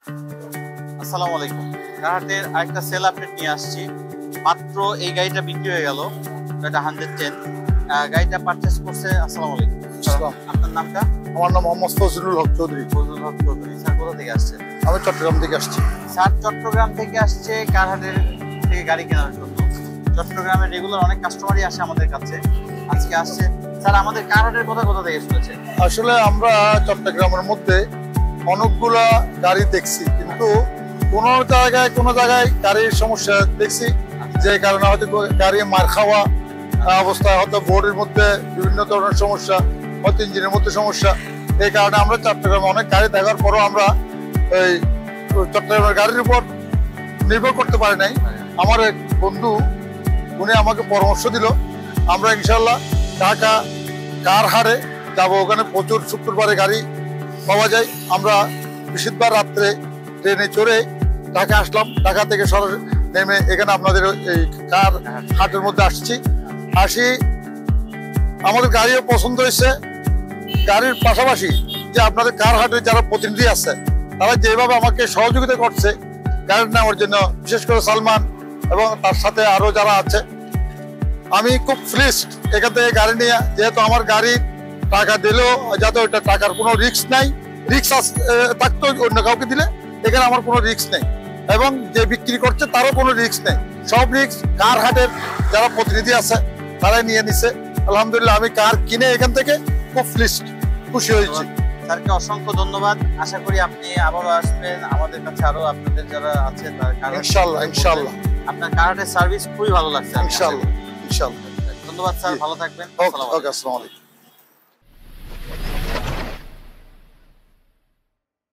আসসালামু আলাইকুম। কারহাটের আরেকটা সেল আপডেট নিয়ে আসছি। মাত্র এই গাড়িটা বিক্রি হয়ে গেল, এটা 110 গাড়িটা পারচেস করছে। আসসালামু আলাইকুম। আপনার নামটা? আমার নাম মোহাম্মদ ফজলুল হক চৌধুরী। ফজলুল হক চৌধুরী। স্যার কোথা থেকে আসছেন? আমি চট্টগ্রাম থেকে আসছি। স্যার চট্টগ্রাম থেকে আসছে কারহাটের থেকে গাড়ি কেনার জন্য। চট্টগ্রামের রেগুলার অনেক কাস্টমারই আসে আমাদের কাছে, আজকে আসছে। স্যার আমাদের কারহাটের কোথা থেকে শুনেছে? আসলে আমরা চট্টগ্রামের মধ্যে অনেকগুলা গাড়ি দেখছি, কিন্তু কোনো জায়গায় গাড়ির সমস্যা দেখছি, যে কারণে হয়তো গাড়ি মার খাওয়া অবস্থায়, হয়তো বোর্ডের মধ্যে বিভিন্ন ধরনের সমস্যা, হয়তো ইঞ্জিনের মধ্যে সমস্যা। এই কারণে আমরা চট্টগ্রামে অনেক গাড়ি দেখার পরও আমরা এই চট্টগ্রামের গাড়ির উপর নির্ভর করতে পারি নাই। আমার এক বন্ধু, উনি আমাকে পরামর্শ দিল, আমরা ইনশাল্লাহ ঢাকা কারহাটে যাব। ওখানে প্রচুর শুক্রবারে গাড়ি পাওয়া যায়। আমরা বৃহস্পতিবার রাত্রে ট্রেনে চড়ে ঢাকা আসলাম। ঢাকা থেকে সরাসরি নেমে এখানে আপনাদের এই কার হাটের মধ্যে আসি। আমাদের গাড়িও পছন্দ হয়েছে। গাড়ির পাশাপাশি যে আপনাদের কার হাটের যারা প্রতিনিধি আছে, তারা যেভাবে আমাকে সহযোগিতা করছে গাড়ি নেওয়ার জন্য, বিশেষ করে সালমান এবং তার সাথে আরো যারা আছে, আমি খুব প্লিজড এখান থেকে গাড়ি নিয়ে। যেহেতু আমার গাড়ির টাকা দিলেও যাতে ওইটা টাকার কোনো রিস্ক নাই, রিস্ক থাকতো অন্য কাউকে দিলে, এখানে আমার কোনো রিস্ক নেই, এবং যে বিক্রি করছে তারও কোনো রিস্ক নেই। সব রিস্ক কার হাটের যারা প্রতিনিধি আছে তারাই নিয়ে নিছে। আলহামদুলিল্লাহ, আমি কার কিনে এখান থেকে খুব প্লিজড, খুশি হয়েছি। স্যারকে অসংখ্য ধন্যবাদ। আশা করি আপনি আবারও আসবেন আমাদের কাছে। আরো আপনাদের যারা আছে ইনশাআল্লাহ আপনার কারহাটের সার্ভিস খুবই ভালো লাগছে। ইনশাআল্লাহ। ধন্যবাদ স্যার, ভালো থাকবেন। ওকে, আসসালামু আলাইকুম।